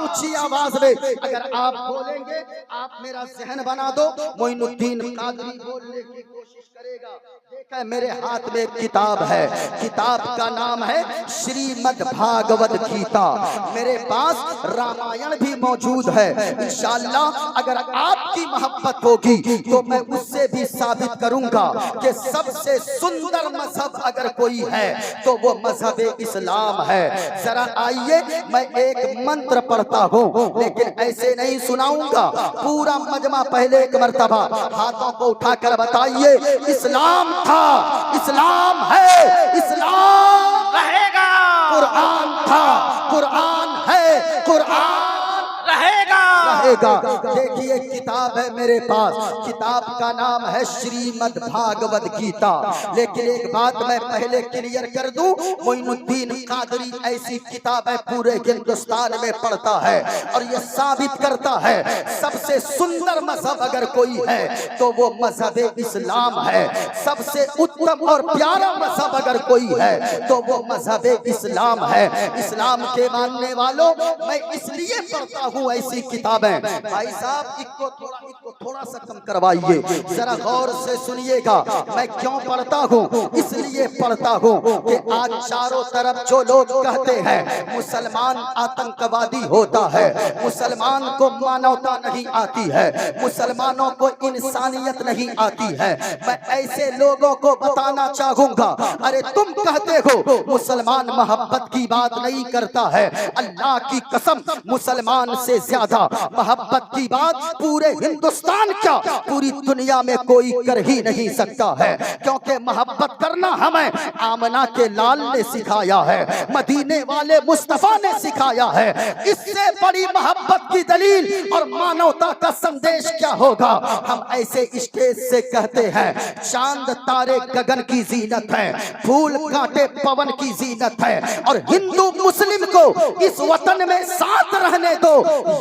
اونچی آواز میں اگر آپ بولیں گے آپ میرا ذہن بنا دو، معین الدین قادری بولنے کی کوشش کرے گا۔ دیکھیں میرے ہاتھ میں ایک کتاب ہے، کتاب کا نام ہے شریمد بھاگوت گیتا۔ میرے پاس رامائن بھی موجود ہے۔ انشاءاللہ اگر آپ کی محبت ہوگی تو میں اس سے بھی ثابت کروں گا کہ سب سے سندر مذہب اگر کوئی ہے تو وہ مذہب اسلام ہے۔ ذرا آئیے میں ایک منتر پڑھتا ہوں، لیکن ایسے نہیں سناؤں گا، پورا مجمع پہلے ایک مرتبہ ہاتھوں کو اٹھا کر بتائیے اسلام تھا، اسلام ہے، اسلام رہے گا، قرآن تھا، قرآن ہے، قرآن رہے گا۔ دیکھیے کتاب ہے میرے پاس، کتاب کا نام ہے شریمد بھاگوت گیتا۔ لیکن ایک بات میں پہلے کلیئر کر دوں، معین الدین قادری ایسی کتابیں پورے ہندوستان میں پڑھتا ہے اور یہ ثابت کرتا ہے سب سے سندر مذہب اگر کوئی ہے تو وہ مذہب اسلام ہے، سب سے اتم اور پیارا مذہب اگر کوئی ہے تو وہ مذہب اسلام ہے۔ اسلام کے ماننے والوں میں اس لیے پڑھتا ہوں ایسی کتابیں، بھائی صاحب اس کو تھوڑا سا کم کروائیے، ذرا غور سے سنیے گا میں کیوں پڑھتا ہوں۔ اس لیے پڑھتا ہوں کہ آج چاروں طرف جو لوگ کہتے ہیں مسلمان آتنکوادی ہوتا ہے، مسلمان کو مانوتا نہیں آتی ہے، مسلمانوں کو انسانیت نہیں آتی ہے، میں ایسے لوگوں کو بتانا چاہوں گا ارے تم کہتے ہو مسلمان محبت کی بات نہیں کرتا ہے، اللہ کی قسم مسلمان سے زیادہ محبت کی بات پورے ہندوستان کیا پوری دنیا میں کوئی کر ہی نہیں سکتا ہے، کیونکہ محبت کرنا ہمیں آمنہ کے لال نے سکھایا ہے، مدینے والے مصطفیٰ نے سکھایا ہے۔ اس سے بڑی محبت کی دلیل اور مانوتا کا سندیش کیا ہوگا؟ ہم ایسے اسٹیج سے کہتے ہیں چاند تارے گگن کی زینت ہے، پھول کانٹے پون کی زینت ہے، اور ہندو مسلم کو اس وطن میں ساتھ رہنے دو،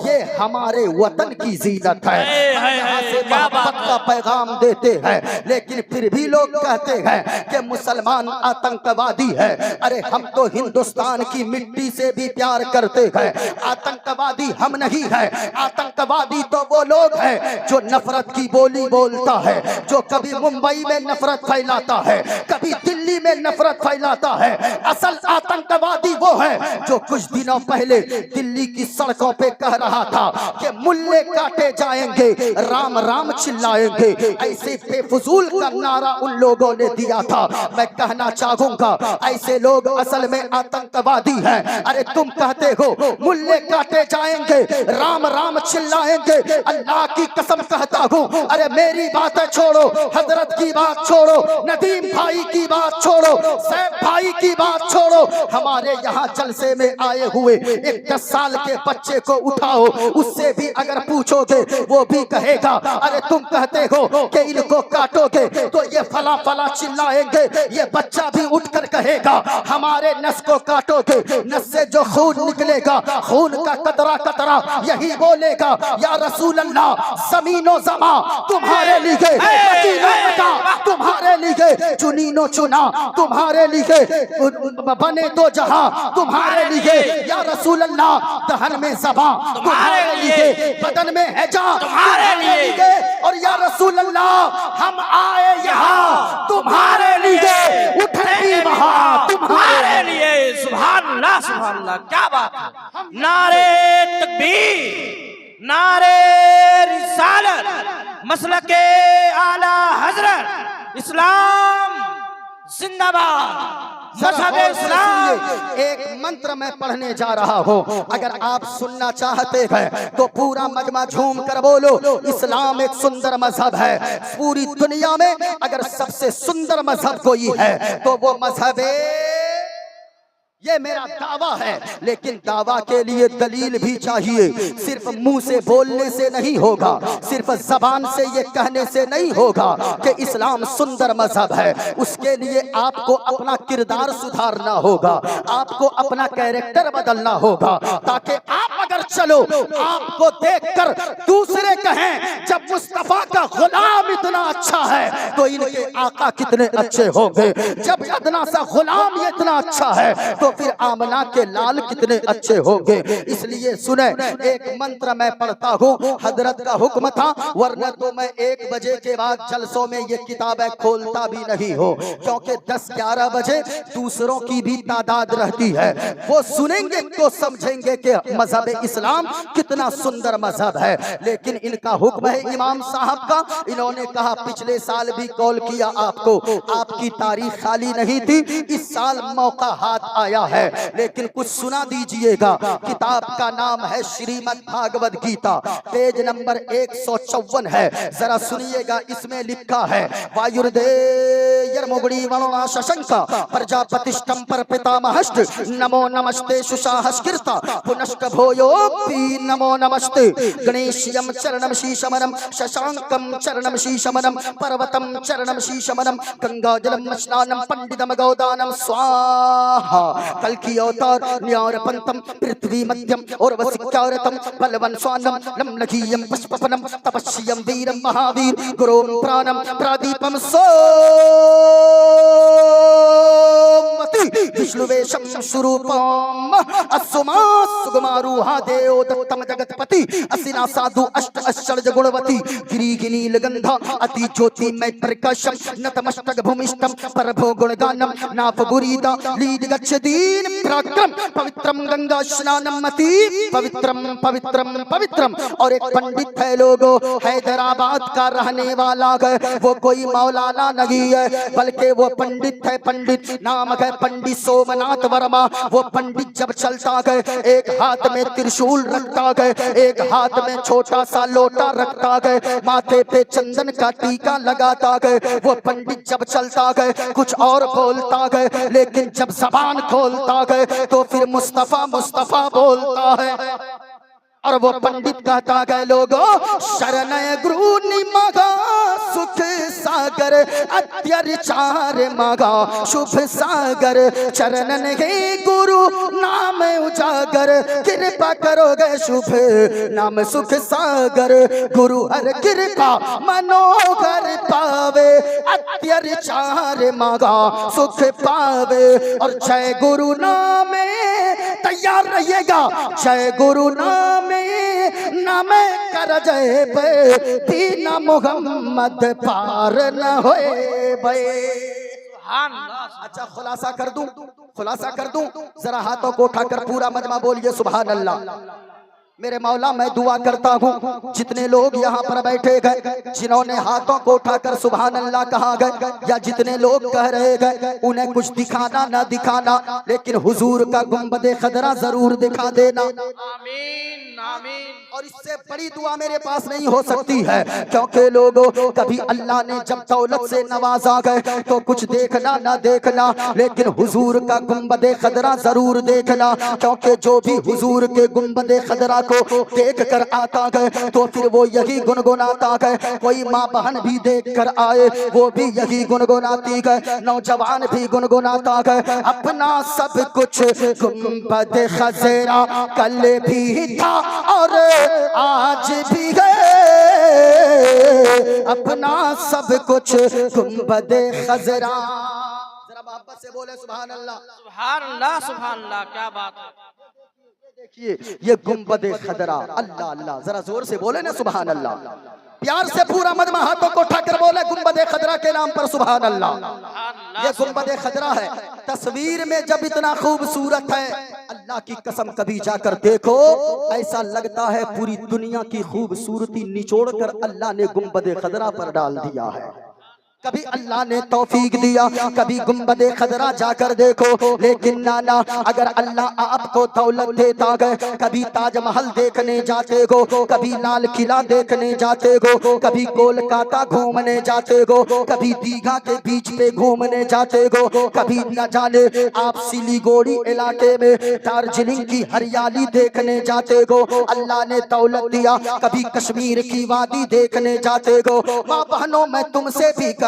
یہ ہمارے وطن کی زینت ہے۔ یہاں سے محبت کا پیغام دیتے ہیں، لیکن پھر بھی لوگ کہتے ہیں کہ مسلمان آتنکوادی ہے۔ ارے ہم تو ہندوستان کی مٹی سے بھی پیار کرتے ہیں، آتنکوادی ہم نہیں ہیں۔ آتنکوادی تو وہ لوگ ہیں جو نفرت کی بولی بولتا ہے، جو کبھی ممبئی میں نفرت پھیلاتا ہے، کبھی دلی میں نفرت پھیلاتا ہے۔ اصل آتنکوادی وہ ہے جو کچھ دنوں پہلے دلی کی سڑکوں پہ کہہ رہا تھا کہ ملے کاٹے جائیں گے، رام رام چلائیں گے، ایسے بے فضول کا نعرہ ان لوگوں نے دیا تھا۔ میں کہنا چاہوں گا ایسے لوگ اصل میں آتنکوادی ہیں۔ ارے تم کہتے ہو ملے کاٹے جائیں گے، رام رام چلائیں گے، اللہ کی قسم کہتا ہوں ارے میری باتیں چھوڑو، حضرت کی بات چھوڑو، ندیم بھائی کی بات چھوڑو، سیف بھائی کی بات چھوڑو، ہمارے یہاں جلسے میں آئے ہوئے ایک 10 سال کے بچے کو اٹھاؤ، اس سے بھی اگر پوچھو گے وہ بھی کہے گا ارے تم کہتے ہو کہ ان کو کاٹو گے تو یہ فلاں فلاں چلائیں گے، یہ بچہ بھی اٹھ کر کہے گا ہمارے نس کو کاٹو گے، نس سے جو خون نکلے گا خون کا قطرہ قطرہ یہی بولے گا یا رسول اللہ، زمین و زمان تمہارے لیے، مدینہ مکہ تمہارے لیے، چنین و چنا تمہارے لیے، بنے دو جہاں تمہارے لیے یا رسول اللہ، دہن میں زبان تمہارے لیے، بدن میں ہے جان تمہارے لیے، اور یا رسول اللہ ہم آئے یہاں تمہارے لیے، اٹھے وہاں تمہارے لیے۔ سبحان اللہ، سبحان اللہ، کیا بات ہے۔ نعرے تکبیر، نعرے رسالت، مسلک اعلی حضرت، اسلام زندہ باد، مذہب اسلام۔ ایک منتر میں پڑھنے جا رہا ہوں، اگر آپ سننا چاہتے ہیں تو پورا مجمع جھوم کر بولو اسلام ایک سندر مذہب ہے۔ پوری دنیا میں اگر سب سے سندر مذہب کوئی ہے تو وہ مذہب یہ میرا دعویٰ ہے، لیکن دعویٰ کے لیے دلیل بھی چاہیے، صرف منہ سے بولنے سے نہیں ہوگا، صرف زبان سے یہ کہنے سے نہیں ہوگا کہ اسلام سندر مذہب ہے۔ اس کے لیے آپ کو اپنا کردار سدھارنا ہوگا، آپ کو اپنا کیریکٹر بدلنا ہوگا، تاکہ آپ اگر چلو آپ کو دیکھ کر دوسرے کہیں جب مصطفیٰ کا غلام اتنا اچھا ہے تو ان کے آقا کتنے اچھے ہوں گے، جب ادنا سا غلام یہ اتنا اچھا ہے تو پھر آمنہ کے لال کتنے اچھے ہوں گے۔ اس لیے سنیں، ایک منتر میں پڑھتا ہوں، حضرت کا حکم تھا، ورنہ تو میں 1 بجے کے بعد جلسوں میں یہ کتابیں کھولتا بھی نہیں ہوں، کیونکہ 10-11 بجے دوسروں کی بھی تعداد رہتی ہے، وہ سنیں گے تو سمجھیں گے کہ مذہب اسلام کتنا سندر مذہب ہے۔ لیکن ان کا حکم ہے امام صاحب کا، انہوں نے کہا پچھلے سال بھی کال کیا آپ کو، آپ کی تاریخ خالی نہیں تھی، اس سال موقع ہاتھ آیا ہے، لیکن کچھ سنا دیجئے گا۔ کتاب کا نام ہے شریمد بھاگوت گیتا، پیج نمبر 154 ہے، ذرا سنیے گا، اس میں لکھا ہے وایردیرمگڑی ونونا ششنکا پرجاپتشٹم پر پتامہشٹ نمو نمستے ششاہشکرتا پنشک بھویو پی نمو نمستے گنیشیم چرنم شیشمنم ششانکم چرنم شیشمنم پروتم چرنم شیشمنم گنگا جلم مشنانم پنڈتم گودانم سواہا کلکی اوتار نیار پنتم پرتوی مدھیم اور وسکارتم بلون سوانم لم لگیم پشپپنم تپشیم ویرم مہاویر گروم پرانم پرادیپم سومتی وشنویشم سروپم اسما سگماروہا دیو دتم جگت پتی اسنا سادھو اشٹ اشرج گنوتی گری گنی لگندھا اتی جوتی میں پرکشم نتمشتگ بھومشتم پربھو گنگانم ناپ گریدا لید گچھ دین پراکرم پوترم گنگا شنانم متی پوترم پوترم پوترم۔ اور ایک پنڈت ہے لوگو، حیدرآباد کا رہنے والا ہے، وہ کوئی مولانا نہیں ہے بلکہ وہ پنڈت ہے، پنڈت نام ہے پنڈت سومناتھ ورما۔ وہ پنڈت جب چلتا ہے ایک ہاتھ میں ترشول رکھتا ہے، ایک ہاتھ میں چھوٹا سا لوٹا رکھتا ہے، ماتھے پہ چندن کا ٹیکا لگاتا ہے۔ وہ پنڈت جب چلتا ہے کچھ اور بولتا ہے، لیکن جب زبان کھولتا ہے تو پھر مصطفیٰ مصطفیٰ بولتا ہے۔ اور وہ پنڈت کہتا ہے لوگو شرنائے گرو نمگا سکھ ساگر اتیر چار مگا شبھ ساگر چرنن ہے گرو نام اجاگر کرپا کرو گے شبھ نام سکھ ساگر گرو ہر کرپا منوہر پاوے اتیر چار مگا سکھ پاوے۔ اور جے گرو نام تیار رہیے گا، جے گرو نام نام کر جائے بے دینا محمد پار نہ ہوئے بے۔ اچھا خلاصہ کر دوں، خلاصہ کر دوں، ذرا ہاتھوں کو اٹھا کر پورا مجمع بولیے سبحان اللہ۔ میرے مولا میں دعا کرتا ہوں جتنے لوگ یہاں پر بیٹھے گئے جنہوں نے ہاتھوں کو اٹھا کر سبحان اللہ کہا گئے، یا جتنے لوگ کہہ رہے گئے انہیں کچھ دکھانا نہ دکھانا لیکن حضور کا گنبد خضرا ضرور دکھا دینا۔ آمین آمین۔ اور اس سے بڑی دعا میرے پاس نہیں ہو سکتی ہے، کیونکہ لوگوں کبھی اللہ نے جب دولت سے نوازا گئے تو کچھ دیکھنا نہ دیکھنا لیکن حضور کا گنبد خضرا ضرور دیکھنا، کیونکہ جو بھی حضور کے گنبد خضرا کو دیکھ کر آتا گئے تو پھر وہ یہی گنگناتا گئے۔ کوئی ماں بہن بھی دیکھ کر آئے وہ بھی یہی گنگناتی گئے، نوجوان بھی گنگناتا گئے، اپنا سب کچھ گنبد خضرا کل بھی تھا اور آج بھی ہے، اپنا سب کچھ گنبد خضرا۔ ذرا محبت سے بولے سبحان اللہ سبحان اللہ سبحان اللہ، کیا بات ہے۔ دیکھیے یہ گنبد خضرا، اللہ اللہ، ذرا زور سے بولے نا سبحان اللہ، پیار سے پورا مجمع ہاتھوں کو اٹھا کر بولے گنبد خضرا کے نام پر سبحان اللہ۔ یہ گنبد خضرا ہے، تصویر میں جب اتنا خوبصورت ہے، اللہ کی قسم کبھی جا کر دیکھو ایسا لگتا ہے پوری دنیا کی خوبصورتی نچوڑ کر اللہ نے گنبد خضرا پر ڈال دیا ہے۔ کبھی اللہ نے توفیق دیا کبھی گنبد خضرا جا کر دیکھو، لیکن نانا اگر اللہ آپ کو دولت دیتا گئے کبھی تاج محل دیکھنے جاتے گو، کبھی لال قلعہ دیکھنے جاتے گو، کبھی کولکاتہ گھومنے جاتے گو، کبھی دیگھا کے بیچ پہ گھومنے جاتے گو، کبھی نہ جانے آپ سلیگوڑی علاقے میں دارجلنگ کی ہریالی دیکھنے جاتے گو، اللہ نے دولت دیا کبھی کشمیر کی وادی دیکھنے جاتے گو۔ ماں بہنوں میں تم سے بھی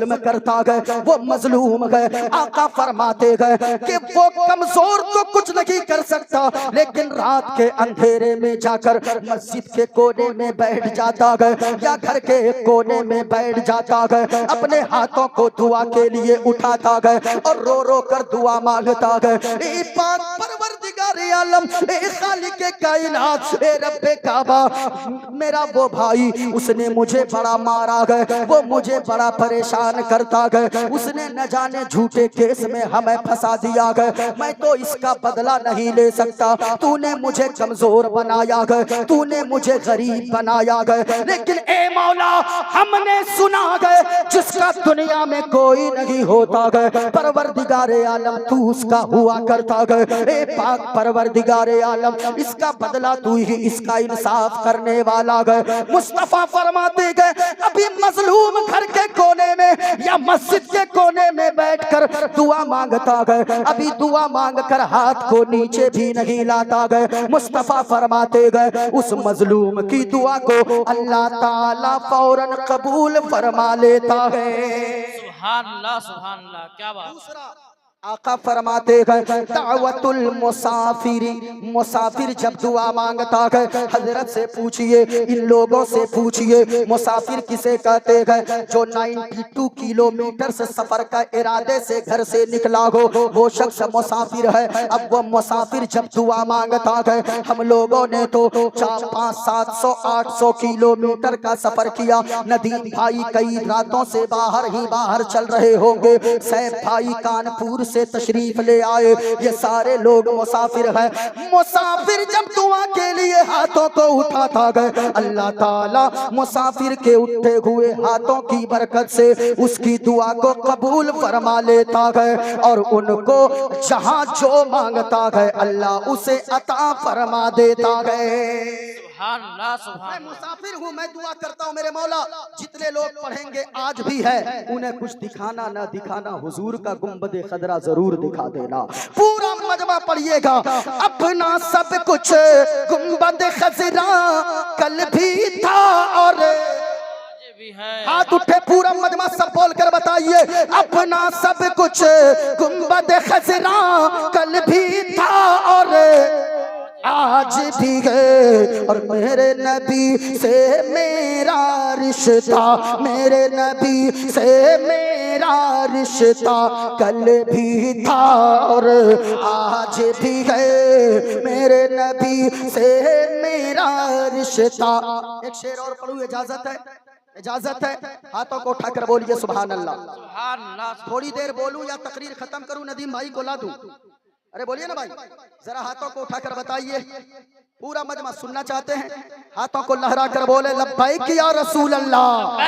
ظلم کرتا گئے، وہ مظلوم گئے۔ آقا فرماتے گئے کہ وہ کمزور تو کچھ نہیں کر سکتا، لیکن رات کے اندھیرے میں جا کر مسجد کے کونے میں بیٹھ جاتا گئے یا گھر کے ایک کونے میں بیٹھ جاتا گئے، اپنے ہاتھوں کو دعا کے لیے اٹھاتا گئے اور رو رو کر دعا مانگتا گئے۔ اے پاک پروردگار عالم، اے خالق کائنات، اے رب کعبہ، میرا وہ بھائی اس نے مجھے بڑا مارا گئے، وہ مجھے بڑا پریشان کرتا گئے، اس نے نہ جانے جھوٹے کیس میں ہمیں پھنسا دیا گئے، میں تو اس کا بدلہ نہیں لے سکتا، تو نے مجھے کمزور بنایا گئے، تو نے مجھے غریب بنایا گئے، لیکن اے مولا ہم نے سنا گئے جس کا دنیا میں کوئی نہیں ہوتا گئے، پروردگار عالم تو اس کا ہوا کرتا گئے، اے پاک پروردگار عالم اس کا بدلہ تو ہی اس کا انصاف کرنے والا گئے۔ مصطفیٰ فرماتے گئے ابھی مظلوم گھر کے کونے میں یا مسجد کے کونے میں بیٹھ کر دعا مانگتا گئے، ابھی دعا مانگ کر ہاتھ کو نیچے بھی نہیں لاتا گئے، مصطفیٰ فرماتے گئے اس مظلوم کی دعا کو اللہ تعالیٰ فوراً قبول فرما لیتا ہے۔ سبحان اللہ سبحان اللہ، کیا بات۔ دوسرا آقا فرماتے گئے دعوت المسافر، مسافر جب دعا مانگتا گئے حضرت سے پوچھئے، ان لوگوں سے پوچھئے مسافر کسے کہتے گئے جو 92 کلومیٹر سے سفر کا ارادے سے گھر سے نکلا ہو وہ شخص مسافر ہے۔ اب وہ مسافر جب دعا مانگتا گئے، ہم لوگوں نے تو 400 500 700 800 کلومیٹر کا سفر کیا، ندیم بھائی کئی راتوں سے باہر ہی باہر چل رہے ہوں گے، سیف بھائی کانپور سے تشریف لے آئے، یہ سارے لوگ مسافر ہیں۔ مسافر جب دعا کے لیے ہاتھوں کو اٹھاتا گئے، اللہ تعالیٰ مسافر کے اٹھے ہوئے ہاتھوں کی برکت سے اس کی دعا کو قبول فرما لیتا گئے اور ان کو جہاں جو مانگتا گئے اللہ اسے عطا فرما دیتا گئے۔ سبحان اللہ سبحان میں اللہ۔ مسافر ہوں، میں دعا کرتا ہوں میرے مولا جتنے لوگ پڑھیں گے آج بھی ہے انہیں کچھ دکھانا نہ دکھانا حضور کا گنبد خضرا ضرور دکھا دینا۔ پورا مجمع پڑھیے گا اپنا سب کچھ گنبد خضرا کل بھی تھا اور ہاتھ اٹھے پورا مجمع سب بول کر بتائیے اپنا سب کچھ گنبد خضرا کل بھی تھا اور آج بھی ہے، اور میرے نبی سے میرا رشتہ، میرے نبی سے میرا رشتہ کل بھی تھا اور آج بھی ہے، میرے نبی سے میرا رشتہ۔ ایک شعر اور پڑھوں، اجازت ہے؟ اجازت ہے؟ ہاتھوں کو اٹھا کر بولیے سبحان اللہ۔ سبحان اللہ۔ تھوڑی دیر بولوں یا تقریر ختم کروں؟ ندیم بھائی کو لا دوں؟ ارے بولیے نا بھائی، ذرا ہاتھوں کو اٹھا کر بتائیے، پورا مجمع سننا چاہتے ہیں، ہاتھوں کو لہرا کر بولے لبیک یا رسول اللہ،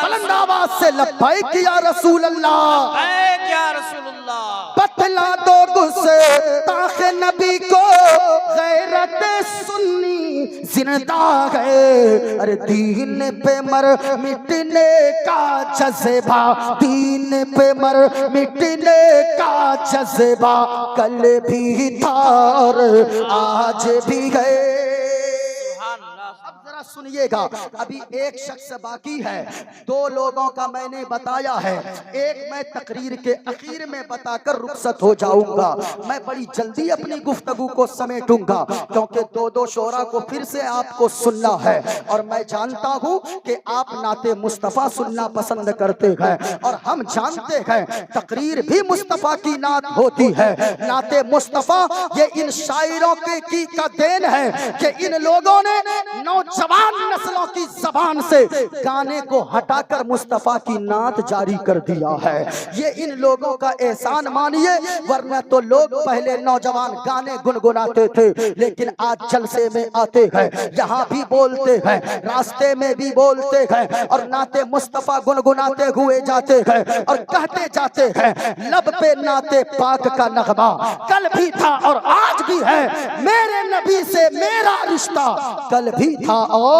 بلند آواز سے لبیک یا رسول اللہ، لبیک یا رسول اللہ۔ بتلا دو گستاخ نبی کو غیرت سنی زندہ ہے، ارے دین پہ مر مٹنے کا جذبہ، دین پہ مر مٹنے کا جذبہ کل بھی تھا اور آج بھی ہے۔ اب ذرا سنیے گا، ابھی ایک شخص باقی ہے، دو لوگوں کا میں نے بتایا ہے، ایک میں تقریر کے اخیر میں بتا کر رخصت ہو جاؤں گا، میں بڑی جلدی اپنی گفتگو کو سمیٹوں گا کیونکہ دو شعرا کو پھر سے آپ کو سننا ہے اور میں جانتا ہوں کہ آپ نعت مصطفیٰ سننا پسند کرتے ہیں اور ہم جانتے ہیں تقریر بھی مصطفیٰ کی نعت ہوتی ہے۔ نعت مصطفیٰ یہ ان شاعروں کی کا دین ہے کہ ان لوگوں نے نوجوان نسلوں کی زبان سے گانے کو ہٹا کر مصطفیٰ کی نعت جاری کر دیا ہے، یہ ان لوگوں کا احسان مانیے، ورنہ تو لوگ پہلے نوجوان گانے گنگناتے تھے لیکن آج جلسے میں آتے ہیں، یہاں بھی بولتے ہیں، راستے میں بھی بولتے ہیں اور نعت مصطفیٰ گنگناتے ہوئے جاتے ہیں اور کہتے جاتے ہیں لب پہ نعت پاک کا نغمہ کل بھی تھا اور آج بھی ہے، میرے نبی سے میرا رشتہ کل بھی تھا اور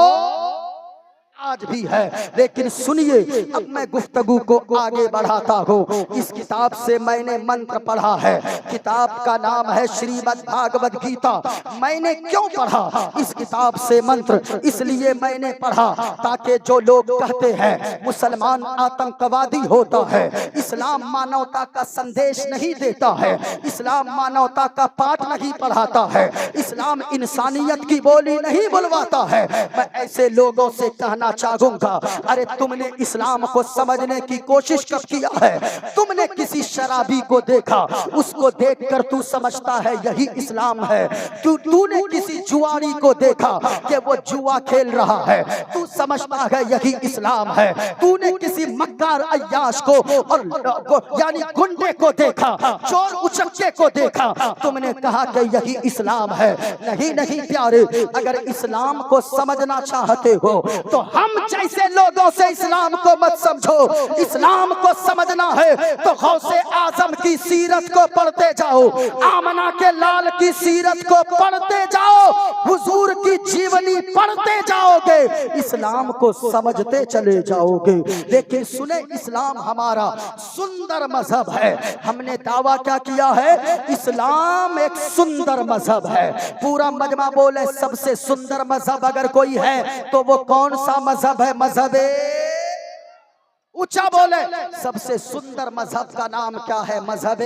آج بھی ہے، لیکن سنیے اب میں گفتگو کو آگے بڑھاتا ہوں۔ اس کتاب سے میں نے منتر پڑھا ہے، کتاب کا نام ہے شریمد بھاگوت گیتا۔ میں نے کیوں پڑھا اس کتاب سے منتر؟ اس لیے میں نے پڑھا تاکہ جو لوگ کہتے ہیں مسلمان آتنکوادی ہوتا ہے، اسلام مانوتا کا سندیش نہیں دیتا ہے، اسلام مانوتا کا پاٹ نہیں پڑھاتا ہے، اسلام انسانیت کی بولی نہیں بلواتا ہے، میں ایسے لوگوں سے کہنا چاہوں گا، ارے تم نے اسلام کو سمجھنے کی کوشش کب کیا ہے؟ تم نے کسی شرابی کو دیکھا، اس کو دیکھ کر تو سمجھتا ہے یہی اسلام ہے؟ تو نے کسی جواری کو دیکھا کہ وہ جوا کھیل رہا ہے، تو سمجھتا ہے یہی اسلام ہے؟ تو نے کسی مکار عیاش کو اور یعنی گنڈے کو دیکھا، چور اچکے کو دیکھا، تم نے کہا کہ یہی اسلام ہے؟ نہیں نہیں پیارے، اگر اسلام کو سمجھنا چاہتے ہو تو ہم جیسے لوگوں سے اسلام کو مت سمجھو۔ اسلام کو سمجھنا ہے تو غوث اعظم کی سیرت کو پڑھتے جاؤ، آمنہ کے لال کی سیرت کو پڑھتے جاؤ، حضور کی جیونی پڑھتے جاؤ گے، اسلام کو سمجھتے چلے جاؤ گے۔ لیکن سنیں، اسلام ہمارا سندر مذہب ہے۔ ہم نے دعویٰ کیا کیا ہے؟ اسلام ایک سندر مذہب ہے۔ پورا مجمع بولے سب سے سندر مذہب اگر کوئی ہے تو وہ کون سا مذہب ہے؟ مذہب اونچا بولے، سب سے سندر مذہب کا نام کیا ہے؟ مذہب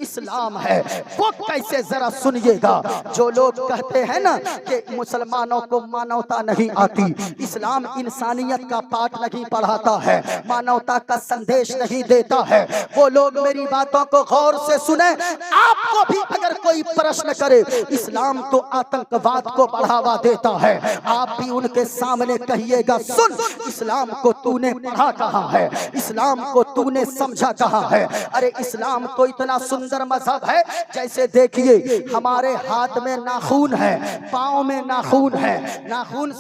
اسلام ہے۔ وہ کیسے؟ ذرا سنیے گا۔ جو لوگ کہتے ہیں نا کہ مسلمانوں کو مانوتا نہیں آتی، اسلام انسانیت کا پاٹ نہیں پڑھاتا ہے، مانوتا کا سندیش نہیں دیتا ہے، وہ لوگ میری باتوں کو غور سے سنیں۔ آپ کو بھی اگر کوئی پرشن کرے اسلام تو آتنکواد کو بڑھاوا دیتا ہے، آپ بھی ان کے سامنے کہیے گا، سن، اسلام کو تو نے پڑھا کہاں ہے؟ اسلام کو تو نے سمجھا کہاں ہے؟ ارے اسلام تو اتنا سندر مذہب ہے، جیسے دیکھیے ہمارے ہاتھ میں ناخون ہے، پاؤں میں ناخون ہے، ناخون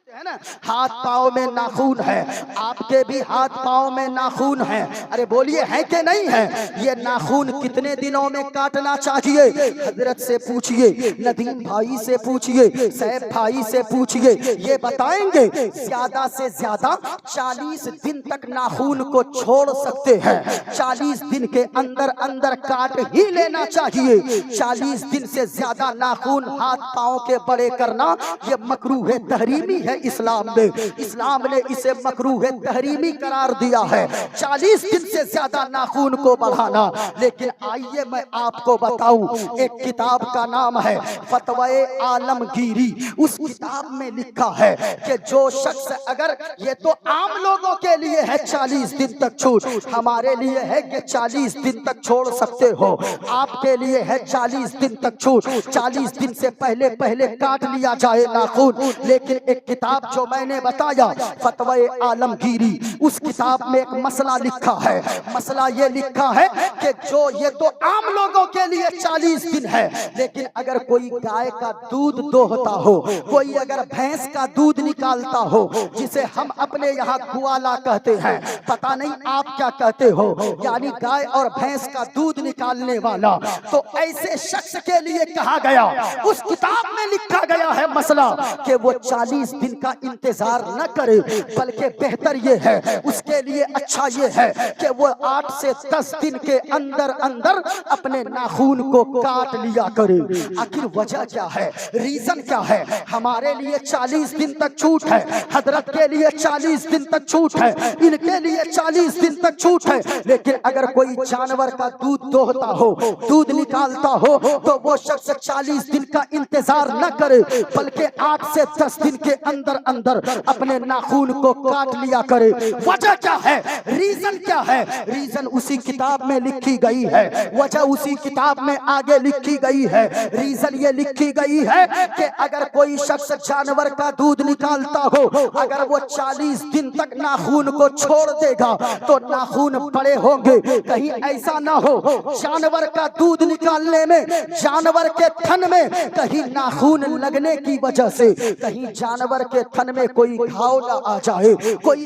ہے نا، ہاتھ پاؤں میں ناخون ہے، آپ کے بھی ہاتھ پاؤں میں ناخون ہے۔ ارے بولیے ہے کہ نہیں ہے؟ یہ ناخون کتنے دنوں میں کاٹنا چاہیے؟ حضرت سے پوچھئے، ندیم بھائی سے پوچھئے، سیف بھائی سے پوچھئے، یہ بتائیں گے زیادہ سے زیادہ 40 دن تک ناخون کو چھوڑ سکتے ہیں، 40 دن کے اندر اندر کاٹ ہی لینا چاہیے۔ 40 دن سے زیادہ ناخون ہاتھ پاؤں کے بڑے کرنا یہ مکروہ تحریمی ہے اسلام میں، اسلام نے اسے مکروہ تحریمی قرار دیا ہے، 40 دن سے زیادہ ناخون کو بڑھانا۔ لیکن آئیے میں آپ کو بتاؤں، ایک کتاب کا نام ہے فتوی عالمگیری، اس کتاب میں لکھا ہے کہ جو شخص، اگر یہ تو عام لوگوں کے لیے ہے 40 دن تک چھوٹ، ہمارے لیے ہے کہ 40 دن تک چھوڑ سکتے ہو، آپ کے لیے ہے 40 دن تک چھوٹ، 40 دن سے پہلے پہلے کاٹ لیا جائے ناخون۔ لیکن ایک کتاب جو میں نے بتایا فتوی عالمگیری، اس کتاب میں ایک مسئلہ لکھا ہے، مسئلہ یہ لکھا ہے کہ جو یہ تو عام لوگوں کے لیے 40 دن ہے، لیکن اگر کوئی گائے کا دودھ دوہتا ہو، کوئی اگر بھینس کا دودھ نکالتا ہو، جسے ہم اپنے یہاں گوالا کہتے ہیں، پتہ نہیں آپ کیا کہتے ہو، یعنی گائے اور بھینس کا دودھ نکالنے والا، تو ایسے شخص کے لیے کہا گیا، اس کتاب میں لکھا گیا ہے مسئلہ کہ وہ 40 دن کا انتظار نہ کرے، بلکہ بہتر یہ ہے، اس کے لیے اچھا یہ ہے کہ وہ 8 سے 10 دن کے اندر اندر اپنے ناخون کو کاٹ لیا کرے۔ آخر وجہ کیا ہے؟ ریزن کیا ہے؟ ہمارے لیے 40 دن تک چھوٹ ہے، حضرت کے لیے 40 دن تک چھوٹ ہے، ان کے لیے 40 دن تک چھوٹ ہے، لیکن اگر کوئی جانور کا دودھ دوہتا ہو، دودھ نکالتا ہو، تو وہ شخص 40 دن کا انتظار نہ کرے، بلکہ 8 سے 10 دن کے اندر اندر اپنے ناخون کو کاٹ لیا کرے۔ وجہ کیا ہے؟ ریزن کیا ہے؟ ریزن اسی کتاب میں لکھی گئی ہے، وجہ اسی کتاب میں آگے لکھی گئی ہے۔ ریزن یہ لکھی گئی ہے کہ اگر کوئی شخص جانور کا دودھ نکالتا ہو، اگر وہ 40 دن تک ناخون کو چھوڑ دے گا تو ناخون بڑے ہوں گے، کہیں ایسا نہ ہو جانور کا دودھ نکالنے میں، جانور کے تھن میں کہیں ناخون لگنے کی وجہ سے کہیں جانور کے تھن میں کوئی گھاؤ نہ آ جائے، کوئی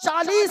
40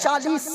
40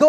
2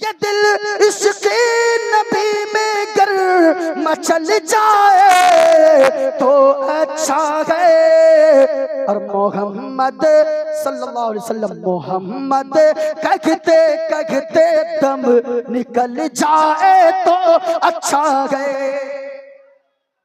یہ دل عشق نبی میں گر مچل جائے تو اچھا ہے، اور محمد صلی اللہ علیہ وسلم محمد کہتے کہتے دم نکل جائے تو اچھا ہے۔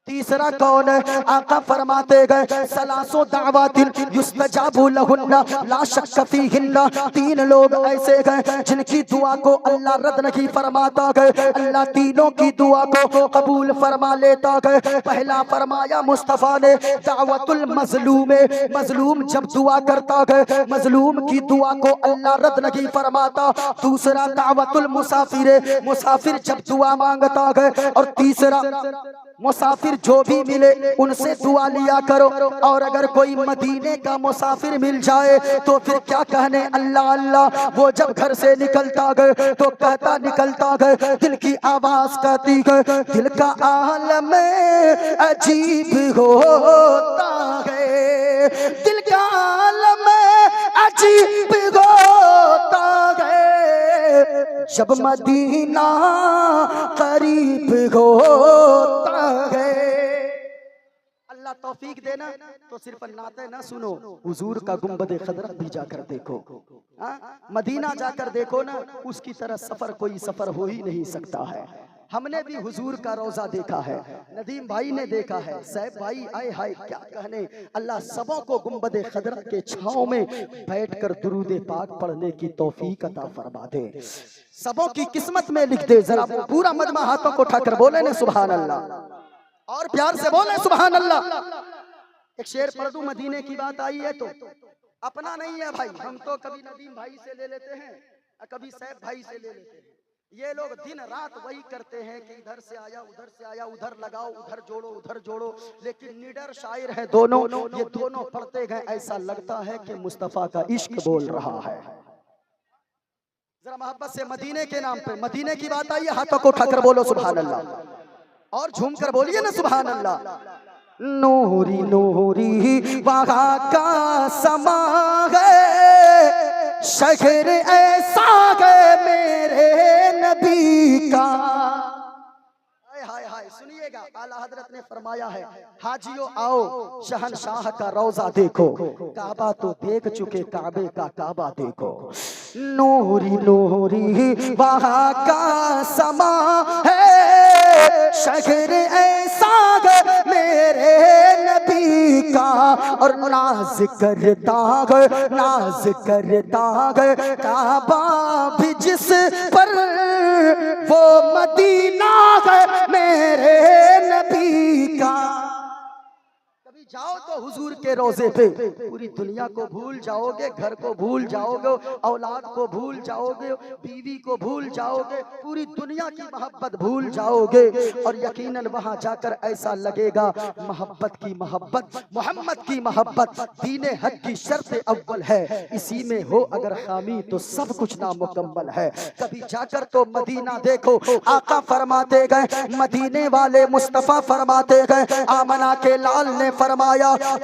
تیسرا کون ہے؟ آقا فرماتے گئے سلاسو دعوات یستجاب لہن لا شک فیہن، تین لوگ ایسے گئے جن کی دعا کو اللہ رد نہیں فرماتا گئے، اللہ تینوں کی دعا کو قبول فرما لیتا گئے۔ پہلا فرمایا مصطفیٰ نے دعوت المظلوم، مظلوم جب دعا کرتا گئے مظلوم کی دعا کو اللہ رد نہیں فرماتا۔ دوسرا دعوت المسافر، مسافر جب دعا مانگتا گئے، اور تیسرا مسافر جو بھی ملے ان سے دعا لیا کرو، اور اگر کوئی مدینے کا مسافر مل جائے تو پھر کیا کہنے اللہ اللہ، وہ جب گھر سے نکلتا گئے تو کہتا نکلتا گئے دل کی آواز کہتی گئے دل کا عالم عجیب ہوتا ہے، دل کا عالم عجیب ہوتا ہے جب مدینہ قریب ہوتا ہے۔ اللہ توفیق دینا تو صرف نعتیں نہ سنو، حضور کا گنبد خضرا بھی جا کر دیکھو، مدینہ جا کر دیکھو نا، اس کی طرح سفر کوئی سفر ہو ہی نہیں سکتا ہے۔ ہم نے بھی حضور کا روزہ دیکھا ہے، ندیم بھائی نے دیکھا ہے، صاحب بھائی آئے ہائے کیا کہنے۔ اللہ سبوں کو گنبد خضرا کے چھاؤں میں بیٹھ کر درود پاک پڑھنے کی توفیق عطا فرما دے، سبوں کی قسمت میں لکھ دے۔ ذرا پورا مجمع ہاتھوں کو اٹھا کر بولے نا سبحان اللہ، اور پیار سے بولے سبحان اللہ۔ ایک شعر پڑھ دوں، مدینے کی بات آئی ہے تو اپنا نہیں ہے بھائی، ہم تو کبھی ندیم بھائی سے لے لیتے ہیں، کبھی صاحب بھائی سے لے لیتے ہیں، یہ لوگ دن رات وہی کرتے ہیں کہ ادھر سے آیا ادھر سے آیا، ادھر لگاؤ ادھر جوڑو ادھر جوڑو، لیکن نیڈر شاعر ہیں دونوں، یہ دونوں پڑھتے گئے ایسا لگتا ہے کہ مصطفیٰ کا عشق بول رہا ہے۔ ذرا محبت سے مدینے کے نام پہ، مدینے کی بات آئی ہے، ہاتھوں کو اٹھا کر بولو سبحان اللہ، اور جھوم کر بولیے نا سبحان اللہ۔ نوری نوری وہاں کا سما ہے، شہر ایسا ہے میرے نبی کا۔ ہائے ہائے سنیے گا، اعلیٰ حضرت نے فرمایا ہے حاجیو آؤ شہنشاہ کا روضہ دیکھو، کعبہ تو دیکھ چکے کعبے کا کعبہ دیکھو۔ نوری نوری وہاں کا سما ہے، شہر ایسا ہے میرے نبی کا، اور ناز کرتا ہے ناز کرتا ہے کعبہ بھی جس پر، وہ مدینہ ہے میرے نبی کا۔ کبھی جاؤ تو حضور کے روضے پہ، پوری دنیا کو بھول جاؤ گے، گھر کو بھول جاؤ گے، اولاد کو بھول جاؤ گے، بیوی کو بھول جاؤ گے، پوری دنیا کی محبت بھول جاؤ گے، اور یقیناً وہاں جا کر ایسا لگے گا محبت کی محبت، محمد کی محبت دین حق کی شرط اول ہے، اسی میں ہو اگر خامی تو سب کچھ نامکمل ہے۔ کبھی جا کر تو مدینہ دیکھو، آقا فرماتے گئے، مدینے والے مصطفیٰ فرماتے گئے، آمنہ کے لال نے فرمایا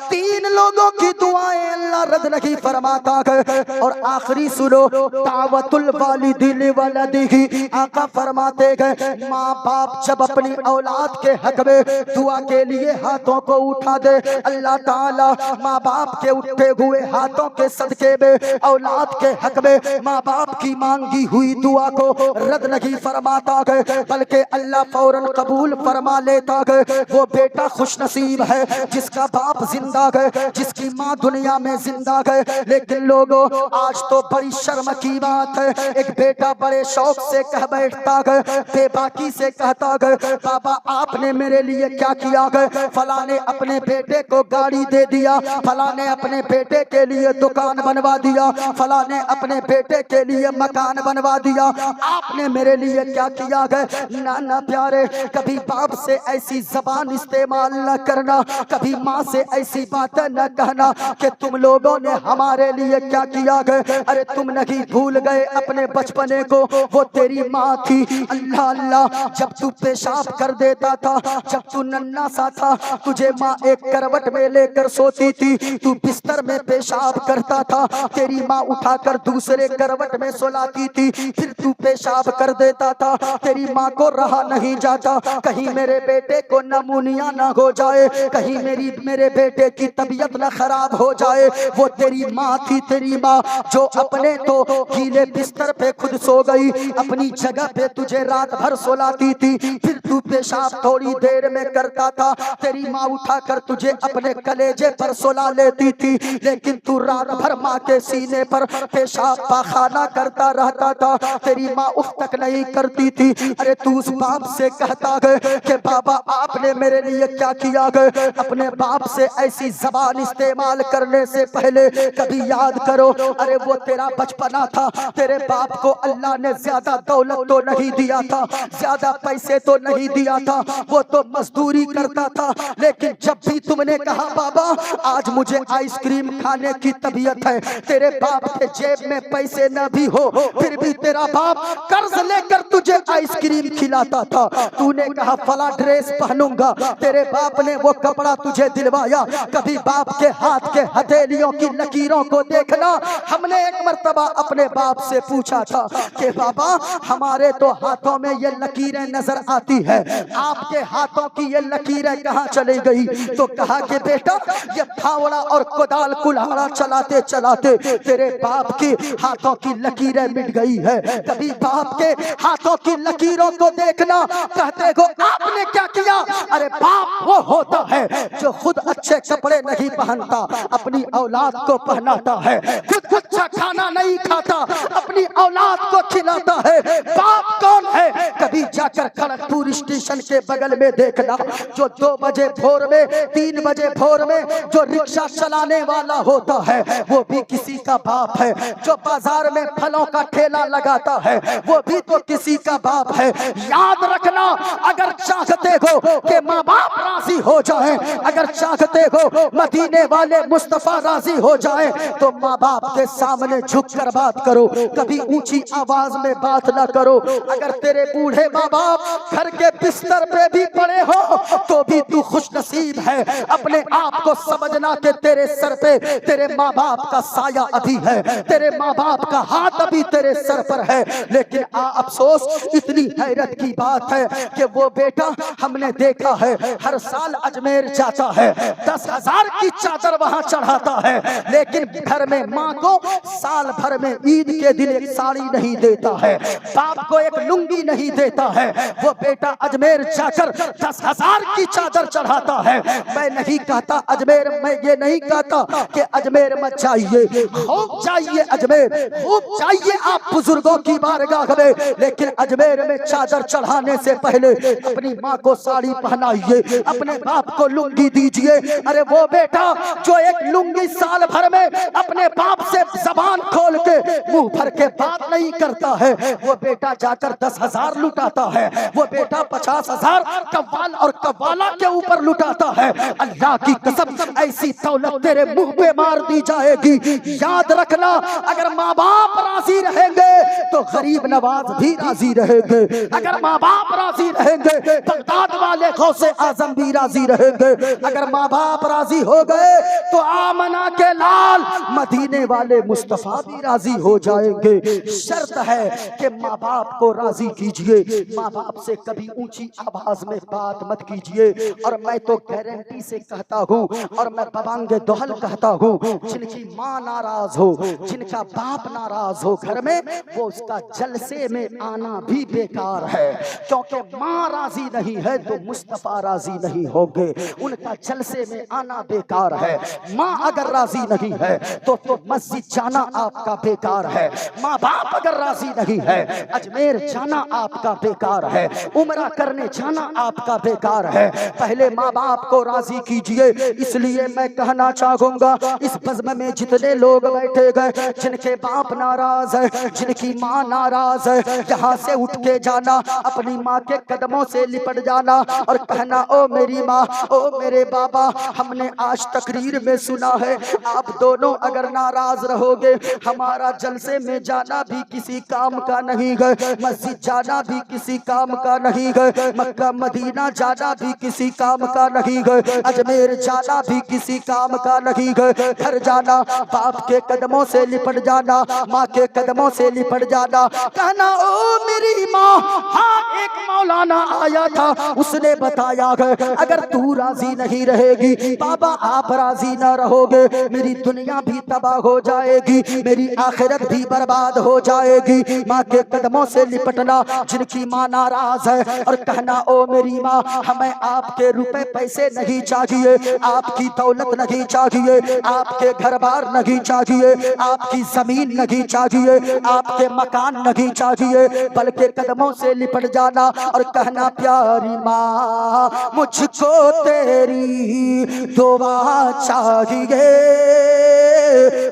تین لوگوں کی دعائیں اللہ رد نہیں فرماتا ہے، اور آخری سنو دعوت الوالد لولدہ، آقا فرماتے گئے ماں باپ جب اپنی اولاد کے حق میں دعا کے لیے ہاتھوں کو اٹھا دے، اللہ تعالی ماں باپ کے اٹھے ہوئے ہاتھوں کے صدقے میں اولاد کے حق میں ماں باپ کی مانگی ہوئی دعا کو رد نہیں فرماتا ہے، بلکہ اللہ فوراً قبول فرما لیتا ہے۔ وہ بیٹا خوش نصیب ہے جس کا باپ زندہ گئے، جس کی ماں دنیا میں زندہ گئے، لیکن لوگوں آج تو بڑی شرم کی بات ہے، ایک بیٹا بڑے شوق سے کہہ بیٹھتا گئے، بے باکی سے کہتا گئے بابا آپ نے میرے لیے کیا کیا گئے، فلاں نے اپنے بیٹے کو گاڑی دے دیا، فلاں نے اپنے بیٹے کے لیے دکان بنوا دیا، فلاں نے اپنے بیٹے کے لیے مکان بنوا دیا، آپ نے میرے لیے کیا کیا گئے۔ نانا پیارے، کبھی باپ سے ایسی زبان استعمال نہ کرنا، کبھی ماں سے ایسی باتیں نہ کہنا کہ تم لوگوں نے ہمارے لیے کیا کیا گئے، ارے تم نہیں بھول گئے اپنے بچپنے کو، وہ تیری ماں تھی۔ اللہ اللہ، جب تو پیشاب کر دیتا تھا، جب تو ننھا سا تھا، تجھے ماں ایک کروٹ میں لے کر سوتی تھی، تو بستر میں پیشاب کرتا تھا، تیری ماں اٹھا کر دوسرے کروٹ میں سلاتی تھی، پھر تو پیشاب کر دیتا تھا، تیری ماں کو رہا نہیں جاتا کہیں میرے بیٹے کو نمونیا نہ ہو جائے، کہیں میرے بیٹے کی طبیعت نہ خراب ہو جائے۔ وہ تیری ماں تھی، تیری ماں جو اپنے تو گیلے بستر پہ خود سو گئی، اپنی جگہ پہ تجھے رات بھر سلاتی تھی، پھر تو پیشاب تھوڑی دیر میں کرتا تھا، تیری ماں اٹھا کر تجھے اپنے کلیجے پر سلا لیتی تھی، لیکن تو رات بھر ماں کے سینے پر پیشاب پاخانہ کرتا رہتا تھا، تیری ماں اف تک نہیں کرتی تھی۔ ارے تو اس باپ سے کہتا گئے کہ بابا آپ نے میرے لیے کیا کیا گئے، اپنے باپ سے ایسی زبان استعمال کرنے سے پہلے کبھی یاد کرو، ارے وہ تیرا بچپنا تھا، تیرے باپ کو اللہ نے زیادہ دولت تو نہیں دیا تھا، زیادہ پیسے تو نہیں دیا تھا، وہ تو مزدوری کرتا تھا، لیکن جب بھی تم نے کہا بابا آج مجھے آئس کریم کھانے کی طبیعت ہے، تیرے باپ کے جیب میں پیسے نہ بھی ہو، پھر بھی تیرا باپ قرض لے کر تجھے آئس کریم کھلاتا تھا، تو نے کہا فلاں ڈریس پہنوں گا، تیرے باپ نے وہ کپڑا تجھے دلوایا۔ کبھی باپ کے ہاتھ کے ہتھیلیوں کی لکیروں کو دیکھنا، ہم نے ایک مرتبہ اپنے باپ سے پوچھا تھا کہ بابا ہمارے تو ہاتھوں میں یہ لکیریں نظر آتی ہے، آپ کے ہاتھوں کی یہ لکیریں کہاں چلی گئی؟ تو کہا کہ بیٹا یہ پھاوڑا اور کدال کلہاڑا چلاتے چلاتے تیرے باپ کی ہاتھوں کی لکیریں مٹ گئی ہے۔ کبھی باپ کے ہاتھوں کی لکیروں کو دیکھنا، کہتے ہو آپ نے کیا کیا؟ ارے باپ وہ ہوتا ہے جو خود اچھے کپڑے نہیں پہنتا، اپنی اولاد کو پہناتا ہے، خود اچھا کھانا نہیں کھاتا، اپنی اولاد کو کھلاتا ہے۔ باپ کون ہے؟ کبھی جا کر کھڑگپور اسٹیشن کے بغل میں دیکھنا، جو 2 بجے بھور میں 3 بجے بھور میں جو رکشہ چلانے والا ہوتا ہے وہ بھی کسی کا باپ ہے، جو بازار میں پھلوں کا ٹھیلا لگاتا ہے وہ بھی تو کسی کا باپ ہے۔ یاد رکھنا اگر چاہتے ہو کہ ماں باپ راضی ہو جائیں، اگر چاہتے ہو مدینے والے مصطفیٰ راضی ہو جائیں، تو ماں باپ کے سامنے جھک کر بات کرو، کبھی اونچی آواز میں بات نہ کرو۔ اگر تیرے بوڑھے ماں باپ گھر کے بستر پہ بھی پڑے ہو تو بھی تو خوش نصیب ہے۔ اپنے آپ کو سمجھنا کہ تیرے سر پہ تیرے ماں باپ کا سایہ ابھی ہے، تیرے ماں باپ کا ہاتھ ابھی تیرے سر پر ہے۔ لیکن افسوس اتنی حیرت کی بات ہے کہ وہ بیٹا ہم نے دیکھا ہے ہر سال اجمیر جاتا ہے، 10,000 کی چادر وہاں چڑھاتا ہے، لیکن گھر میں ماں کو سال بھر میں عید کے دن ایک ساڑی نہیں دیتا ہے، باپ کو ایک لنگی نہیں دیتا ہے۔ وہ بیٹا اجمیر جا کر 10,000 کی چادر چڑھاتا ہے۔ میں نہیں کہتا اجمیر، میں یہ نہیں کہتا کہ اجمیر مت جائیے، خوب جائیے اجمیر، خوب جائیے آپ بزرگوں کی بارگاہ میں، لیکن اجمیر میں چادر چڑھانے سے پہلے اپنی ماں کو ساڑی پہنائیے، اپنے باپ کو لنگی دیجئے۔ ارے وہ بیٹا جو ایک لنگی سال بھر میں اپنے باپ سے زبان کھول کے منہ بھر کے بات نہیں کرتا ہے، وہ بیٹا جا کر 10,000 لٹاتا ہے، وہ بیٹا 50,000 قوال اور قوالہ کے اوپر لٹاتا ہے۔ اللہ کی قسم ایسی دولت تیرے منہ پہ مار دی جائے گی۔ یاد رکھنا اگر ماں باپ راضی رہیں گے تو غریب نواز بھی راضی رہیں گے، اگر ماں باپ راضی رہیں گے بغداد والے غوث اعظم بھی راضی رہیں گے، اگر ماں باپ راضی ہو گئے تو آمنہ کے لال مدینے والے مصطفیٰ بھی راضی ہو جائیں گے۔ شرط ہے کہ ماں باپ کو راضی کیجئے، ماں باپ سے کبھی اونچی آواز میں بات مت کیجئے۔ اور میں تو گارنٹی سے کہتا ہوں اور میں ببانگ دہل کہتا ہوں، جن کی ماں ناراض ہو، جن کا باپ ناراض ہو گھر میں، وہ اس کا جلسے میں آنا بھی بیکار ہے، کیونکہ ماں راضی نہیں ہے تو مصطفیٰ راضی نہیں ہوں گے، ان کا جلسے میں آنا بیکار ہے۔ ماں اگر راضی نہیں ہے تو مسجد جانا آپ کا بیکار ہے، ماں باپ اگر راضی نہیں ہے اجمیر جانا آپ کا بیکار ہے، عمرہ کرنے جانا آپ کا بیکار ہے۔ پہلے ماں باپ کو راضی کیجئے۔ اس لیے میں کہنا چاہوں گا اس بزم میں جتنے لوگ بیٹھے گئے جن کے باپ ناراض ہے، جن کی ماں ناراض ہے، یہاں سے اٹھ کے جانا، اپنی ماں کے قدموں سے لپٹ جانا اور کہنا او میری ماں، او میرے بابا ہم نے آج تقریر میں سنا ہے آپ دونوں اگر ناراض رہو گے ہمارا جلسے میں جانا بھی کسی کام کا نہیں گئے، مسجد جانا بھی کسی کام کا نہیں گئے، مکہ مدینہ جانا بھی کسی کام کا نہیں گئے، اجمیر جانا بھی کسی کام کا نہیں گئے، گھر جانا باپ کے قدموں سے لپٹ جانا، ماں کے قدموں سے لپٹ جانا، کہنا او میری ماں، ہاں ایک مولانا آیا تھا اس نے بتایا ہے اگر تو راضی نہیں رہے گی بابا آپ راضی نہ رہو گے میری دنیا بھی تباہ ہو جائے گی، میری آخرت بھی برباد ہو جائے گی۔ ماں کے قدموں سے لپٹنا، جن کی ماں ناراض ہے اور کہنا او میری ماں ہمیں آپ کے روپے پیسے نہیں چاہیے، آپ کی دولت نہیں چاہیے، آپ کے گھر بار نہیں چاہیے، آپ کی زمین نہیں چاہیے، آپ کے مکان نہیں چاہیے، بلکہ قدموں سے لپٹ جانا اور کہنا پیاری ماں مجھ کو تیری دعا چاہیے۔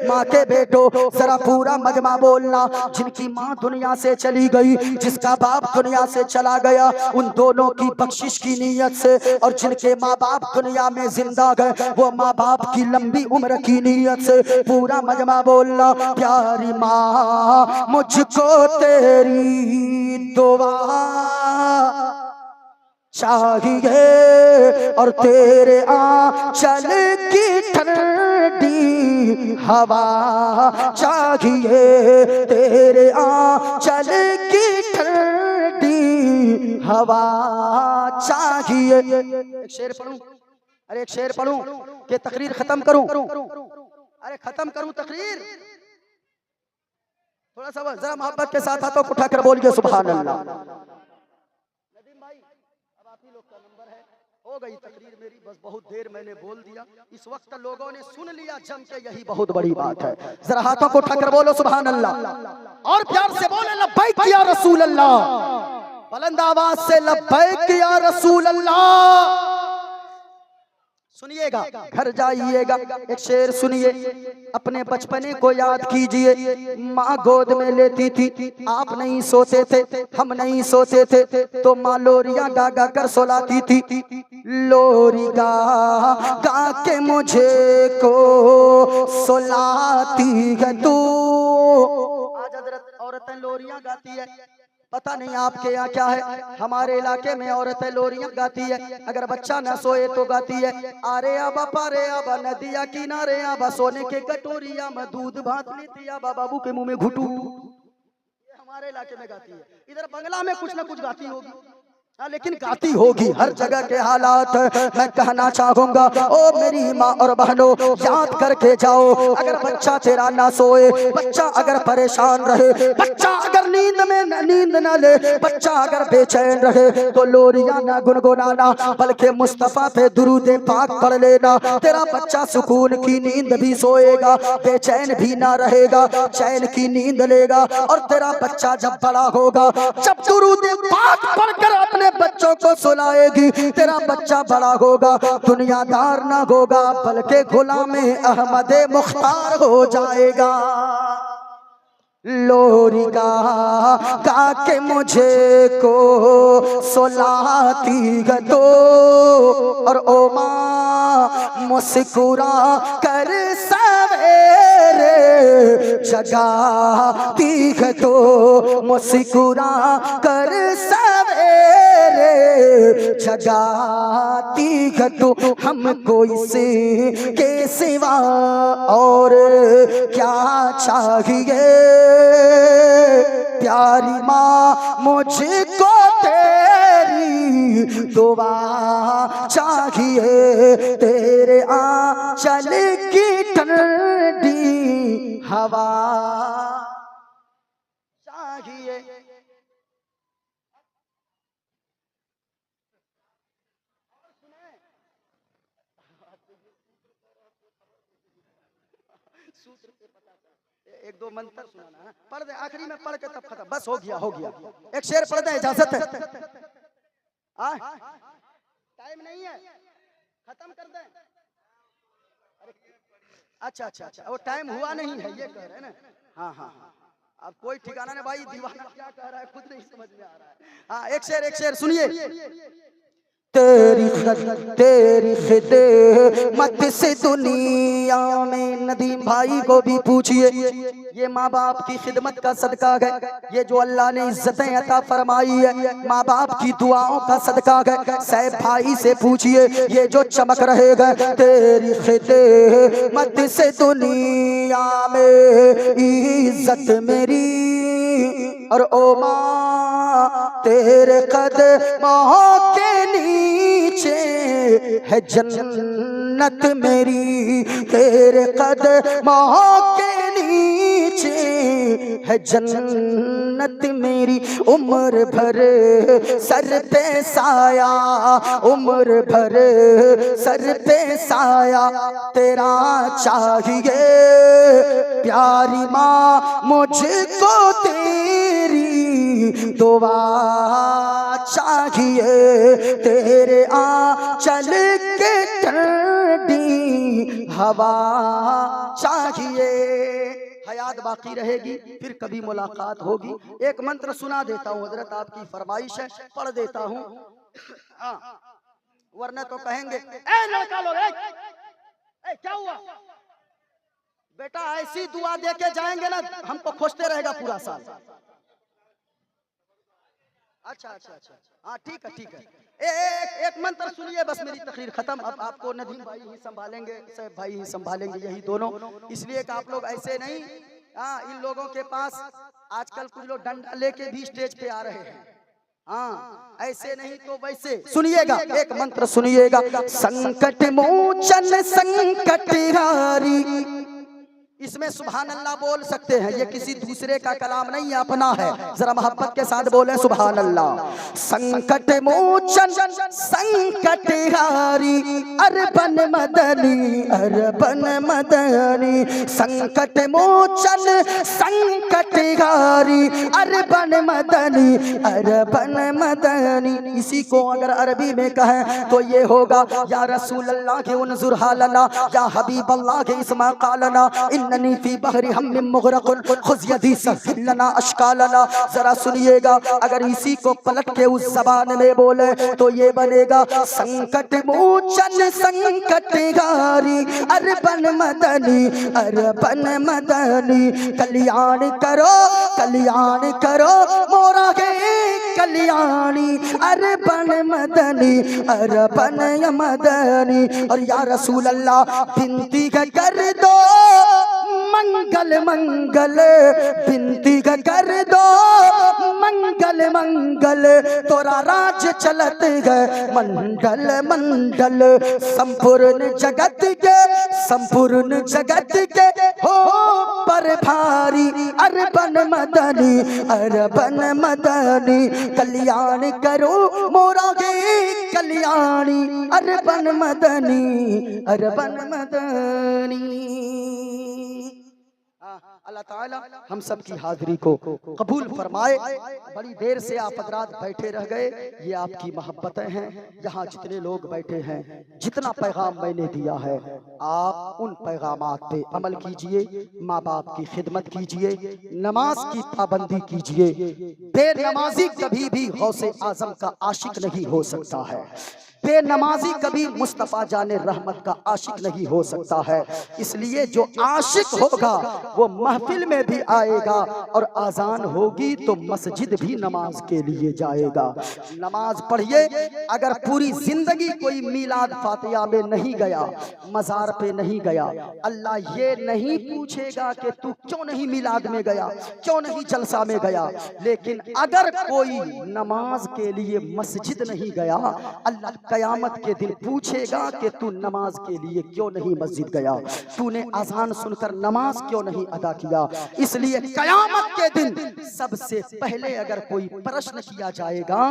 ماں کے بیٹو ذرا پورا مجمع بولنا، جن کی ماں دنیا سے چلی گئی، جس کا باپ دنیا سے چلا گیا، ان دونوں کی بخشش کی نیت سے، اور جن کے ماں باپ دنیا میں زندہ گئے وہ ماں باپ کی لمبی عمر کی نیت سے پورا مجمع بولنا، پیاری ماں مجھ کو تیری دعا چاہیے اور تیرے آنچل کی ٹھنڈی ہوا چاہیے، تیرے آنچل کی ٹھنڈی ہوا چاہیے۔ ایک شعر پڑھوں، ارے ایک شعر پڑھوں کہ تقریر ختم کروں، ارے ختم کروں تقریر، تھوڑا سا ذرا محبت کے ساتھ ہاتھوں کو اٹھا کر بولیے سبحان اللہ۔ ندیم بھائی اب آپ ہی لوگ کا نمبر ہے، ہو گئی تقریر میری، بس بہت دیر میں نے بول دیا، اس وقت لوگوں نے سن لیا جم کے، یہی بہت بڑی بات ہے۔ ذرا ہاتھوں کو اٹھا کر بولو سبحان اللہ، اور پیار سے بولے لبیک یا رسول اللہ، بلند آواز سے لبیک یا رسول اللہ۔ سنیے گا، گھر جائیے گا، ایک شعر سنیے، اپنے بچپنے کو یاد کیجئے، ماں گود میں لیتی تھی، آپ نہیں سوتے تھے، ہم نہیں سوتے تھے، تو ماں لوریاں گا گا کر سلاتی تھی، لوری گا گا کے مجھے کو سلاتی ہے تو۔ آج حضرت عورتیں لوریاں گاتی ہے، پتہ نہیں آپ کے یہاں کیا ہے، ہمارے علاقے میں عورتیں لوریاں گاتی ہے، اگر بچہ نہ سوئے تو گاتی ہے، آرے آبا پارے آبا ندیا کنارے آبا سونے کے کٹوری آبا دودھ بھات لیتی آبا بابو کے منہ میں گھٹو، یہ ہمارے علاقے میں گاتی ہے، ادھر بنگلہ میں کچھ نہ کچھ گاتی ہوگی، لیکن گاتی ہوگی، ہر جگہ کے حالات میں کہنا چاہوں گا، او میری ماں اور بہنوں یاد کر کے جاؤ، اگر بچہ تیرا نہ سوئے، بچہ اگر پریشان رہے، بچہ اگر نیند نہ لے، بچہ اگر بے چین رہے، تو لوریاں نہ گنگنانا بلکہ مصطفیٰ پہ درود پاک پڑھ لینا، تیرا بچہ سکون کی نیند بھی سوئے گا، بے چین بھی نہ رہے گا، چین کی نیند لے گا، اور تیرا بچہ جب بڑا ہوگا، جب درود پاک پڑھ کر اپنے بچوں کو سلائے گی، تیرا بچہ بڑا ہوگا، دنیا دار نہ ہوگا بلکہ غلام احمد مختار ہو جائے گا۔ لوری گا گا کے مجھے کو سلاتی ہے تو، اور او ماں مسکرا کر سویرے جگاتی ہے تو، مسکرا کر سویرے جگاتی ہے تو، ہم کو اس کے سوا اور کیا چاہیے، پیاری ماں مجھ کو تیری دعا چاہیے، تیرے آنچل کی ٹھنڈی ہوا چاہیے۔ ایک دو منتر سنانا ہے، پڑھ دیں آخری میں، پڑھ کے تب ختم، بس ہو گیا، ایک شعر پڑھ دیں، اجازت ہے، ٹائم نہیں ہے، ختم کر دیں، اچھا اچھا اچھا، وہ ٹائم ہوا نہیں ہے یہ کہہ رہے ہیں نا، ہاں ہاں ہاں، اب کوئی ٹھکانہ نہیں بھائی، دیوانہ کیا کہہ رہا ہے خود نہیں سمجھ میں آ رہا ہے، ہاں ایک شعر سنیے، تیری خدمت سے دنیا میں ندیم بھائی کو بھی پوچھئے، یہ ماں باپ کی خدمت کا صدقہ ہے، یہ جو اللہ نے عزتیں عطا فرمائی ہے ماں باپ کی دعاؤں کا صدقہ ہے۔ صاحب بھائی سے پوچھئے یہ جو چمک رہے گا تیری خدمت سے دنیا میں عزت میری، اور او ماں تیرے قدموں کے نیچے ہے جنت میری، تیرے قدموں کے نیچے ہے جنت میری، عمر بھر سر پہ سایہ، عمر بھر سر پہ سایہ تیرا چاہیے، پیاری ماں مجھ کو تیری دعا چاہیے، تیرے آنچل کے ٹھنڈی ہوا چاہیے۔ حیات باقی رہے گی، پھر کبھی ملاقات ہوگی۔ ایک منتر سنا دیتا ہوں، حضرت آپ کی فرمائش ہے، پڑھ دیتا ہوں، ورنہ تو کہیں گے اے لڑکا لوگ اے کیا ہوا بیٹا، ایسی دعا دے کے جائیں گے نا ہم کو کھوجتے رہے گا پورا سال۔ اچھا ہاں ٹھیک ہے ایک منتر سنیے بس، میری تقریر ختم۔ اب آپ کو ندیم بھائی ہی سنبھالیں گے، صاحب بھائی ہی سنبھالیں گے، یہی دونوں، اس لیے کہ آپ لوگ ایسے نہیں، ان لوگوں کے پاس آج کل کچھ لوگ ڈنڈا لے کے بھی اسٹیج پہ آ رہے ہیں، ایسے نہیں تو ویسے۔ سنیے گا ایک منتر سنیے گا، سنکٹ موچن سنکٹ ہاری، اس میں سبحان اللہ بول سکتے ہیں، یہ کسی دوسرے کا کلام نہیں ہے، اپنا ہے، ذرا محبت کے ساتھ بولیں سبحان اللہ۔ سنکٹ موچن سنکٹ ہاری، اربن مدنی اربن مدنی، سنکٹ موچن سنکٹ ہاری، اربن مدنی اربن مدنی۔ اسی کو اگر عربی میں کہیں تو یہ ہوگا، یا رسول اللہ کے انظر حالنا، یا حبیب اللہ کے اسما قالنا، اننی فی بحر ہم مغرق خذ یدی سہل لنا اشکالنا۔ ذرا سنیے گا، اگر اسی کو پلٹ کے اس زبان میں بولے تو یہ بنے گا، سنکٹ موچن سنکٹ ہاری، اربن مدنی اربن مدنی، کلیان کرو مورا کے کلیانی، اربن مدنی اربن مدنی۔ اور یا رسول اللہ بنتی کر دو منگل منگل، بنتی کر دو منگل منگل، تورا راج چلت گئے منڈل منڈل، سمپورن جگت کے ہو پر بھاری، اربن مدنی، کلیان کرو مورا گے کلیانی، اربن مدنی اللہ تعالی ہم سب کی حاضری کو قبول فرمائے۔ بڑی دیر سے آپ حضرات بیٹھے رہ گئے، یہ آپ کی محبتیں ہیں، یہاں جتنے لوگ بیٹھے ہیں، جتنا پیغام میں نے دیا ہے آپ ان پیغامات پہ عمل کیجئے، ماں باپ کی خدمت کیجئے، نماز کی پابندی کیجئے۔ بے نمازی کبھی بھی غوث اعظم کا عاشق نہیں ہو سکتا ہے، بے نمازی کبھی مصطفیٰ جان رحمت کا عاشق نہیں ہو سکتا ہے۔ اس لیے جو عاشق ہوگا وہ محفل میں بھی آئے گا، اور آذان ہوگی تو مسجد بھی نماز کے لیے جائے گا۔ نماز پڑھیے، اگر پوری زندگی کوئی میلاد فاتحہ میں نہیں گیا، مزار پہ نہیں گیا، اللہ یہ نہیں پوچھے گا کہ تو کیوں نہیں میلاد میں گیا، کیوں نہیں جلسہ میں گیا، لیکن اگر کوئی نماز کے لیے مسجد نہیں گیا، اللہ قیامت کے دن پوچھے گا کہ تو نماز کے لیے کیوں نہیں مسجد گیا، تو نے اذان سن کر نماز کیوں نہیں ادا کیا۔ اس لیے قیامت کے دن سب سے پہلے اگر کوئی پرشن کیا جائے گا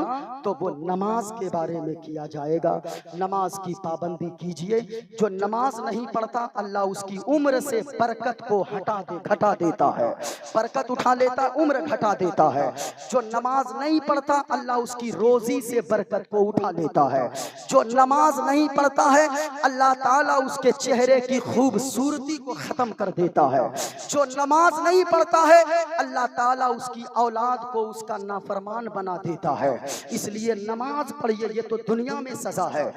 تو وہ نماز کے بارے میں کیا جائے گا۔ نماز کی پابندی کیجئے، جو نماز نہیں پڑھتا اللہ اس کی عمر سے برکت کو گھٹا دیتا ہے، برکت اٹھا لیتا، عمر گھٹا دیتا ہے۔ جو نماز نہیں پڑھتا اللہ اس کی روزی سے برکت کو اٹھا لیتا ہے۔ جو نماز نہیں پڑھتا ہے اللہ تعالیٰ اس کے چہرے کی خوبصورتی کو ختم کر دیتا ہے۔ جو نماز نہیں پڑھتا ہے اللہ تعالیٰ اس کی اولاد کو اس کا نافرمان بنا دیتا ہے. اس لیے نماز پڑھیے، یہ تو دنیا میں سزا ہے.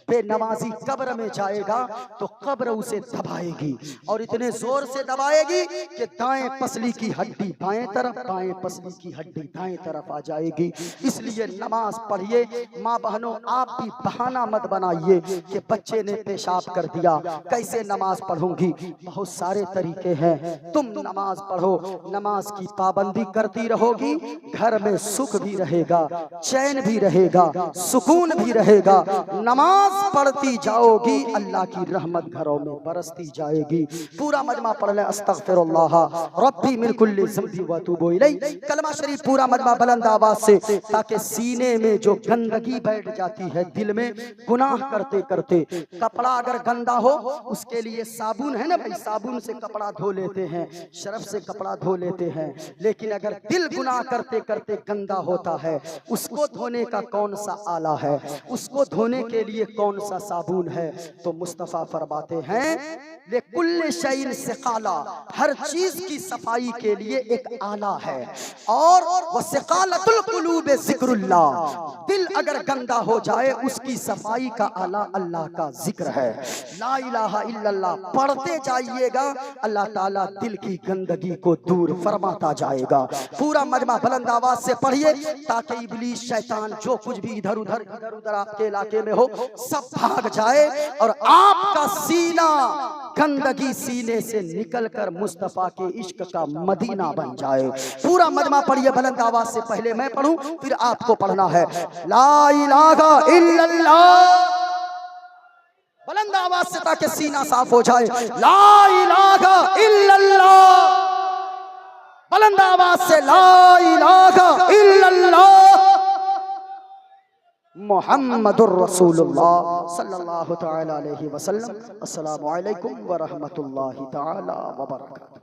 بے نمازی قبر میں جائے گا تو قبر اسے دبائے گی، اور اتنے زور سے دبائے گی کہ دائیں پسلی کی ہڈی بائیں طرف، بائیں پسلی کی ہڈی دائیں طرف آ جائے گی. اس لیے نماز پڑھیے. ماں بہنوں آپ بھی بہانہ مت بنائیے کہ بچے نے پیشاب کر دیا کیسے نماز پڑھوں گی. بہت سارے طریقے ہیں. تم نماز پڑھو، نماز کی پابندی کرتی رہو گی، گھر میں سکھ بھی رہے گا، چین بھی رہے گا، سکون بھی رہے گا. نماز پڑھتی جاؤ گی، اللہ کی رحمت گھروں میں برستی جائے گی. پورا مجمع پڑھ لیں استغفر اللہ ربی من کل ذنب واتوب الیہ. کلمہ شریف پورا مجمع بلند آواز سے، تاکہ سینے میں جو گندگی بیٹھ جاتی ہے دل میں گناہ کرتے کرتے. کپڑا اگر گندا ہو اس کے لیے صابن ہے نا بھائی، صابن سے کپڑا دھو لیتے ہیں، شرف سے کپڑا دھو لیتے ہیں. لیکن اگر دل گناہ کرتے کرتے گندا ہوتا ہے، اس کو دھونے کا کون سا آلہ ہے، اس کو دھونے کے لیے کون سا صابن ہے؟ تو مصطفیٰ فرماتے ہیں لِكُلِّ شَيْءٍ سِقَالَةٌ، ہر چیز کی صفائی کے لیے ایک آلہ ہے. اور وَسِقَالَةُ الْقُلُوبِ ذِكْرُ اللَّهِ، دل اگر گندا ہو جائے اس کی صفائی کا آلہ اللہ کا ذکر ہے. لا الہ الا اللہ پڑھتے جائیے گا، اللہ تعالیٰ دل کی گندگی کو دور فرماتا جائے گا. پورا مجمع بلند آواز سے پڑھیے تاکہ ابلیس شیطان جو کچھ بھی ادھر ادھر آپ کے علاقے میں ہو سب بھاگ جائے، اور آپ کا سینہ گندگی سینے سے نکل کر مصطفیٰ کے عشق کا مدینہ بن جائے. پورا مجمع پڑھیے بلند آواز سے. پہلے میں پڑھوں پھر آپ کو پڑھنا ہے. لا الہ الا اللہ، بلند آواز سے تاکہ سینہ صاف ہو جائے. لا الہ الا اللہ، بلند آواز سے لا الہ الا اللہ محمد الرسول اللہ صلی اللہ تعالی علیہ وسلم. السلام علیکم ورحمۃ اللہ تعالی وبرکاتہ.